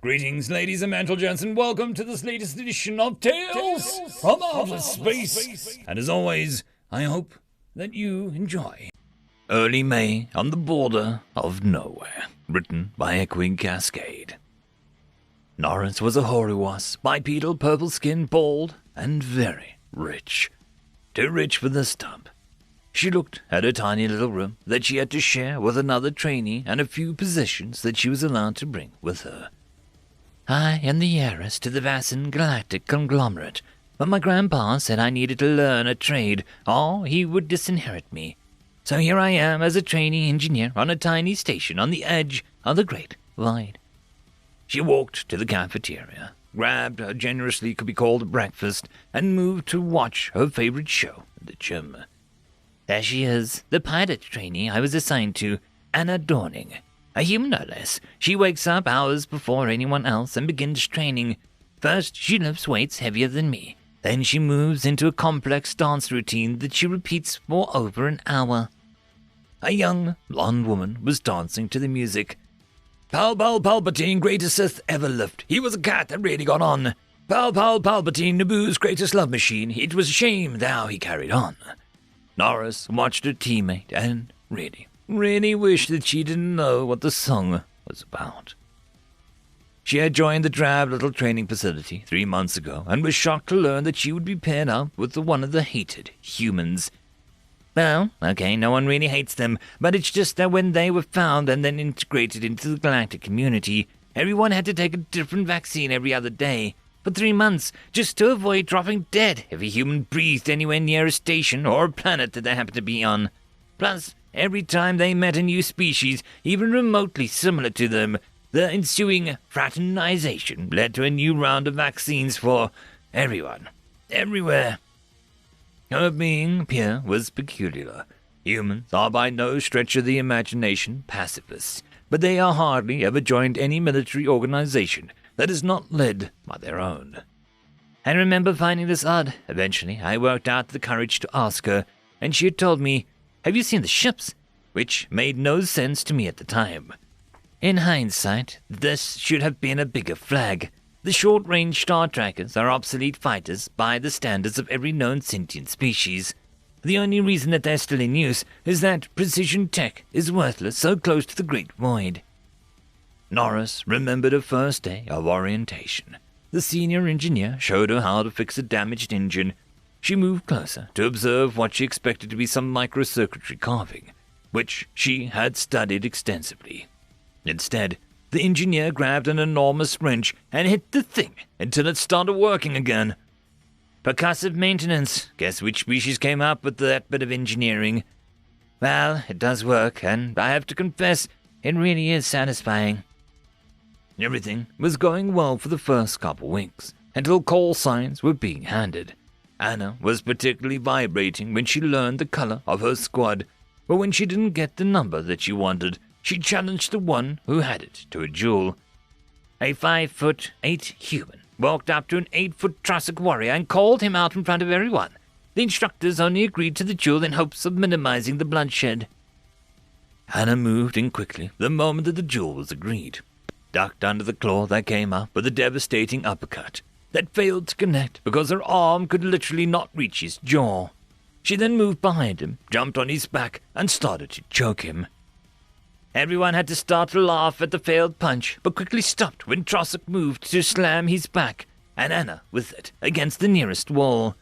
Greetings, ladies and gentlemen, and welcome to this latest edition of Tales from Outer Space. And as always, I hope that you enjoy. Early May on the border of nowhere, written by Echoing Cascade. Norris was a hoary-was, bipedal, purple-skinned, bald, and very rich. Too rich for this dump. She looked at her tiny little room that she had to share with another trainee and a few possessions that she was allowed to bring with her. I am the heiress to the Vassan galactic conglomerate, but my grandpa said I needed to learn a trade or he would disinherit me. So here I am as a trainee engineer on a tiny station on the edge of the Great Void. She walked to the cafeteria, grabbed a generously could be called breakfast, and moved to watch her favorite show in the gym. There she is, the pilot trainee I was assigned to, Anna Dorning. A human no less. She wakes up hours before anyone else and begins training. First, she lifts weights heavier than me. Then she moves into a complex dance routine that she repeats for over an hour. A young, blonde woman was dancing to the music. Palpatine, greatest Sith ever lived. He was a cat that really got on. Palpatine, Naboo's greatest love machine. It was a shame how he carried on. Norris watched her teammate and really wished that she didn't know what the song was about. She had joined the drab little training facility 3 months ago and was shocked to learn that she would be paired up with one of the hated humans. Well, okay, no one really hates them, but it's just that when they were found and then integrated into the galactic community, everyone had to take a different vaccine every other day. For 3 months, just to avoid dropping dead if a human breathed anywhere near a station or a planet that they happened to be on. Plus, every time they met a new species, even remotely similar to them, the ensuing fraternization led to a new round of vaccines for everyone, everywhere. Her being pure was peculiar. Humans are by no stretch of the imagination pacifists, but they are hardly ever joined any military organization that is not led by their own. I remember finding this odd. Eventually, I worked out the courage to ask her, and she had told me, "Have you seen the ships?" Which made no sense to me at the time. In hindsight, this should have been a bigger flag. The short-range Star Trackers are obsolete fighters by the standards of every known sentient species. The only reason that they're still in use is that precision tech is worthless so close to the Great Void. Norris remembered her first day of orientation. The senior engineer showed her how to fix a damaged engine. She moved closer to observe what she expected to be some microcircuitry carving, which she had studied extensively. Instead, the engineer grabbed an enormous wrench and hit the thing until it started working again. Percussive maintenance. Guess which species came up with that bit of engineering? Well, it does work, and I have to confess, it really is satisfying. Everything was going well for the first couple weeks, until call signs were being handed. Anna was particularly vibrating when she learned the color of her squad, but when she didn't get the number that she wanted, she challenged the one who had it to a duel. A 5'8" human walked up to an 8-foot Trussic warrior and called him out in front of everyone. The instructors only agreed to the duel in hopes of minimizing the bloodshed. Anna moved in quickly the moment that the duel was agreed, ducked under the claw that came up with a devastating uppercut that failed to connect because her arm could literally not reach his jaw. She then moved behind him, jumped on his back, and started to choke him. Everyone had to start to laugh at the failed punch, but quickly stopped when Trossic moved to slam his back, and Anna with it, against the nearest wall.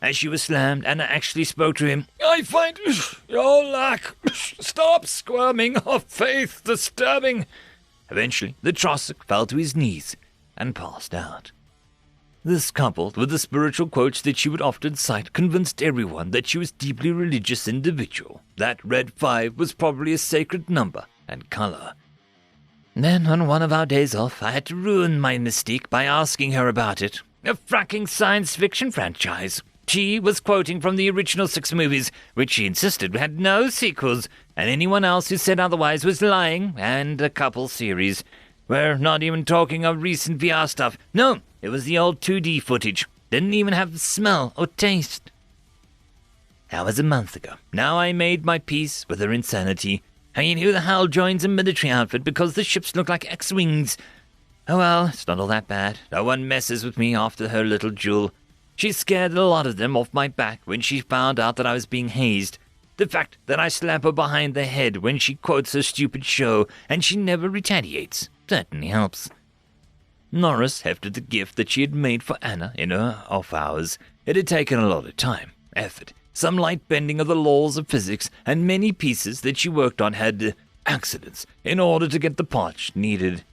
As she was slammed, Anna actually spoke to him. "I find your lack, stop squirming, of faith disturbing." Eventually, the Trossic fell to his knees and passed out. This, coupled with the spiritual quotes that she would often cite, convinced everyone that she was a deeply religious individual, that Red 5 was probably a sacred number and color. Then, on one of our days off, I had to ruin my mystique by asking her about it. A fracking science fiction franchise. She was quoting from the original 6 movies, which she insisted had no sequels, and anyone else who said otherwise was lying, and a couple series. We're not even talking of recent VR stuff. No, it was the old 2D footage. Didn't even have the smell or taste. That was a month ago. Now I made my peace with her insanity. I mean, who the hell joins a military outfit because the ships look like X-Wings? Oh well, it's not all that bad. No one messes with me after her little jewel. She scared a lot of them off my back when she found out that I was being hazed. The fact that I slap her behind the head when she quotes her stupid show and she never retaliates certainly helps. Norris hefted the gift that she had made for Anna in her off hours. It had taken a lot of time, effort, some light bending of the laws of physics, and many pieces that she worked on had accidents in order to get the parts needed.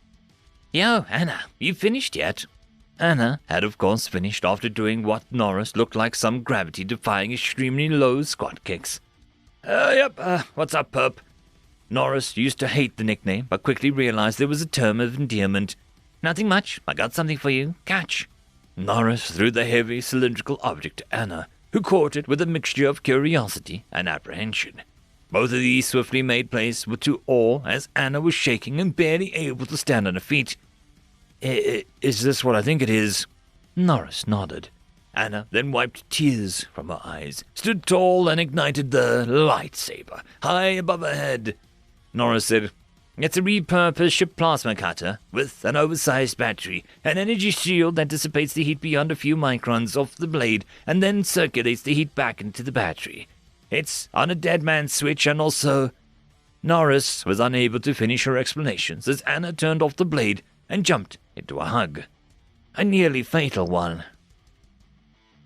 Yo, Anna, you finished yet? Anna had of course finished after doing what Norris looked like some gravity-defying extremely low squat kicks. Yep, what's up, pup? Norris used to hate the nickname, but quickly realized there was a term of endearment. Nothing much, I got something for you, catch. Norris threw the heavy cylindrical object to Anna, who caught it with a mixture of curiosity and apprehension. Both of these swiftly made place to awe as Anna was shaking and barely able to stand on her feet. Is this what I think it is? Norris nodded. Anna then wiped tears from her eyes, stood tall and ignited the lightsaber high above her head. Norris said, It's a repurposed ship plasma cutter with an oversized battery, an energy shield that dissipates the heat beyond a few microns off the blade and then circulates the heat back into the battery. It's on a dead man's switch and also... Norris was unable to finish her explanations as Anna turned off the blade and jumped into a hug. A nearly fatal one.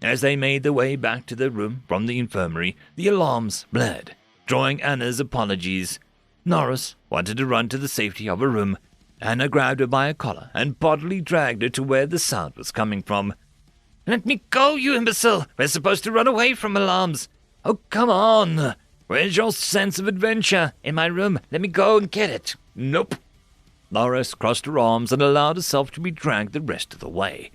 As they made their way back to their room from the infirmary, the alarms blared, drawing Anna's apologies. Norris wanted to run to the safety of her room. Anna grabbed her by a collar and bodily dragged her to where the sound was coming from. Let me go, you imbecile! We're supposed to run away from alarms! Oh, come on! Where's your sense of adventure? In my room. Let me go and get it. Nope. Norris crossed her arms and allowed herself to be dragged the rest of the way.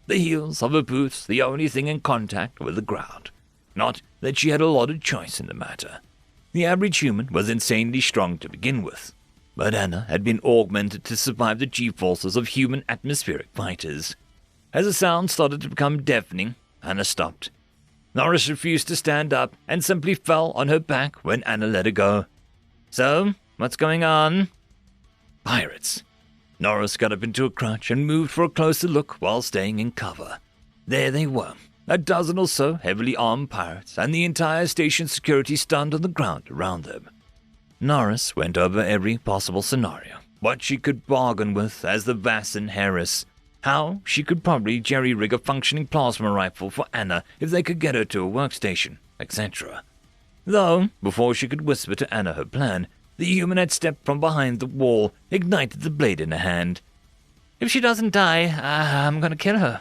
The heels of her boots the only thing in contact with the ground. Not that she had a lot of choice in the matter. The average human was insanely strong to begin with, but Anna had been augmented to survive the G-forces of human atmospheric fighters. As the sound started to become deafening, Anna stopped. Norris refused to stand up and simply fell on her back when Anna let her go. So, what's going on? Pirates. Norris got up into a crouch and moved for a closer look while staying in cover. There they were, a dozen or so heavily armed pirates, and the entire station security stunned on the ground around them. Norris went over every possible scenario, what she could bargain with as the Vassan Harris, how she could probably jerry-rig a functioning plasma rifle for Anna if they could get her to a workstation, etc. Though, before she could whisper to Anna her plan, the human had stepped from behind the wall, ignited the blade in her hand. If she doesn't die, I'm going to kill her.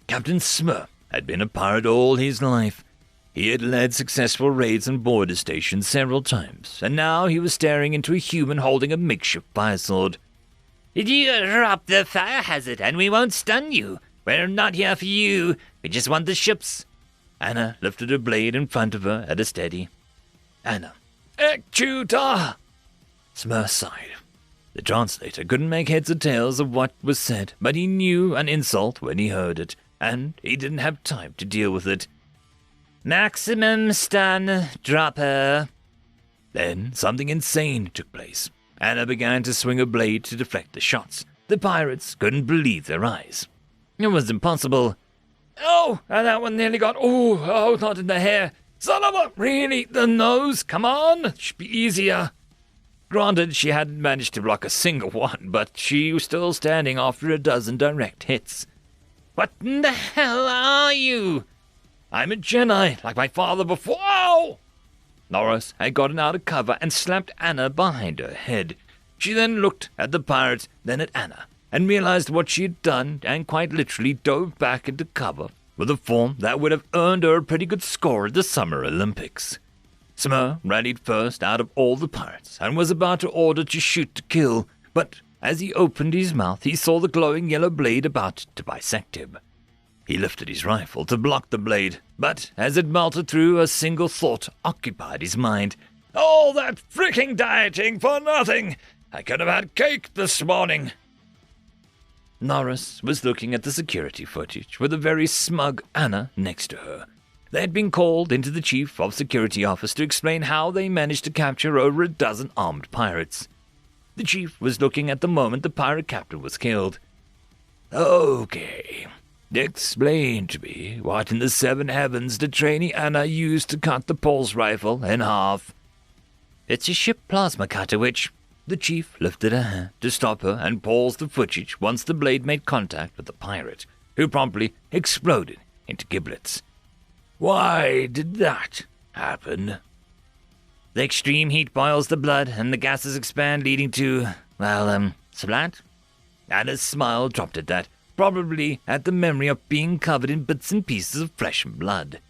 Captain Smur had been a pirate all his life. He had led successful raids on border stations several times, and now he was staring into a human holding a makeshift fire sword. You drop the fire hazard and we won't stun you. We're not here for you. We just want the ships. Anna lifted her blade in front of her at a steady. Anna. Ekchuta! Smur sighed. The translator couldn't make heads or tails of what was said, but he knew an insult when he heard it, and he didn't have time to deal with it. Maximum stun, dropper. Then something insane took place. Anna began to swing her blade to deflect the shots. The pirates couldn't believe their eyes. It was impossible. Oh, and that one nearly got... Oh, not in the hair. Son of a... Really? The nose? Come on. It should be easier. Granted, she hadn't managed to block a single one, but she was still standing after a dozen direct hits. What in the hell are you? I'm a Jedi, like my father before. Ow! Norris had gotten out of cover and slapped Anna behind her head. She then looked at the pirates, then at Anna, and realized what she had done and quite literally dove back into cover with a form that would have earned her a pretty good score at the Summer Olympics. Smur rallied first out of all the pirates and was about to order to shoot to kill, but as he opened his mouth he saw the glowing yellow blade about to bisect him. He lifted his rifle to block the blade, but as it melted through, a single thought occupied his mind. All that freaking dieting for nothing! I could have had cake this morning! Norris was looking at the security footage with a very smug Anna next to her. They had been called into the Chief of Security office to explain how they managed to capture over a dozen armed pirates. The chief was looking at the moment the pirate captain was killed. Okay, explain to me what in the seven heavens the trainee Anna used to cut the pulse rifle in half. It's a ship plasma cutter which... The chief lifted a hand to stop her and paused the footage once the blade made contact with the pirate, who promptly exploded into giblets. Why did that happen? The extreme heat boils the blood and the gases expand, leading to, splat? Anna's smile dropped at that, probably at the memory of being covered in bits and pieces of flesh and blood.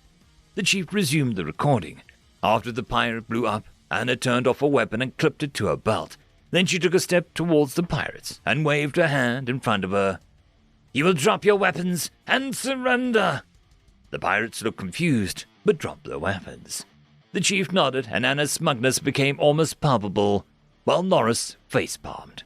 The chief resumed the recording. After the pirate blew up, Anna turned off her weapon and clipped it to her belt. Then she took a step towards the pirates and waved her hand in front of her. You will drop your weapons and surrender. The pirates looked confused, but dropped their weapons. The chief nodded, and Anna's smugness became almost palpable, while Norris face-palmed.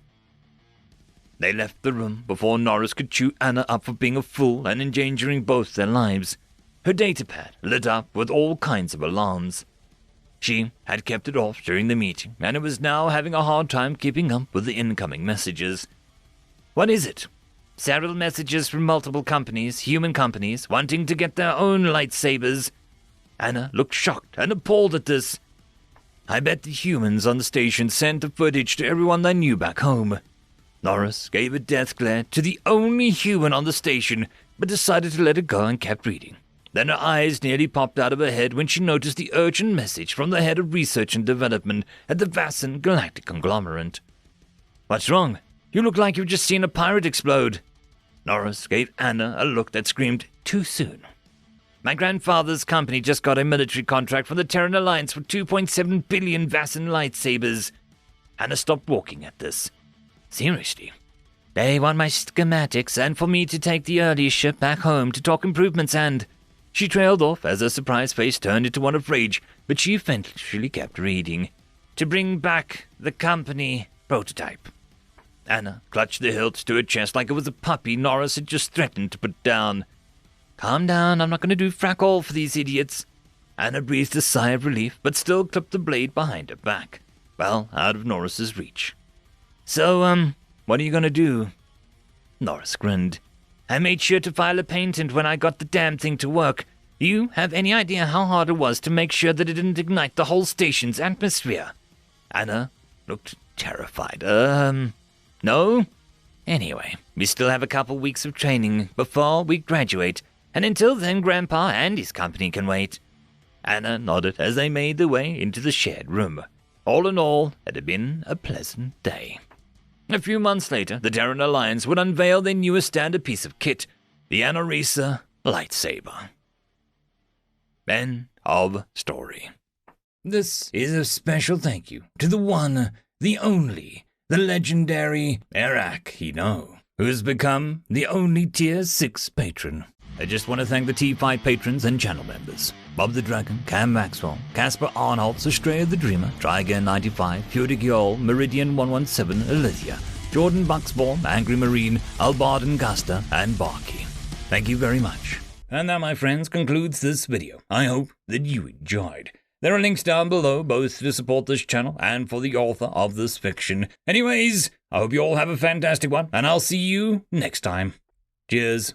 They left the room before Norris could chew Anna up for being a fool and endangering both their lives. Her datapad lit up with all kinds of alarms. She had kept it off during the meeting, and it was now having a hard time keeping up with the incoming messages. What is it? Several messages from multiple companies, human companies, wanting to get their own lightsabers. Anna looked shocked and appalled at this. I bet the humans on the station sent the footage to everyone they knew back home. Norris gave a death glare to the only human on the station, but decided to let it go and kept reading. Then her eyes nearly popped out of her head when she noticed the urgent message from the head of research and development at the Vassan Galactic Conglomerate. What's wrong? You look like you've just seen a pirate explode. Norris gave Anna a look that screamed, too soon. My grandfather's company just got a military contract from the Terran Alliance for 2.7 billion Vassan lightsabers. Anna stopped walking at this. Seriously? They want my schematics and for me to take the early ship back home to talk improvements and... She trailed off as her surprised face turned into one of rage, but she eventually kept reading. To bring back the company prototype. Anna clutched the hilt to her chest like it was a puppy Norris had just threatened to put down. Calm down, I'm not going to do frack all for these idiots. Anna breathed a sigh of relief, but still clipped the blade behind her back, well out of Norris's reach. So, what are you going to do? Norris grinned. I made sure to file a patent when I got the damn thing to work. Do you have any idea how hard it was to make sure that it didn't ignite the whole station's atmosphere? Anna looked terrified. No? Anyway, we still have a couple weeks of training before we graduate, and until then Grandpa and his company can wait. Anna nodded as they made their way into the shared room. All in all, it had been a pleasant day. A few months later, the Terran Alliance would unveil their newest standard piece of kit, the Anorisa lightsaber. End of story. This is a special thank you to the one, the only, the legendary Eric Hino, who has become the only Tier 6 patron. I just want to thank the T5 patrons and channel members. Bob the Dragon, Cam Maxwell, Casper Arnholtz, Estrella the Dreamer, Tryagain95, Fudig Yol, Meridian 117, Alithia, Jordan Bucksbaum, Angry Marine, Albarden Gusta, and Barky. Thank you very much. And that, my friends, concludes this video. I hope that you enjoyed. There are links down below, both to support this channel and for the author of this fiction. Anyways, I hope you all have a fantastic one, and I'll see you next time. Cheers.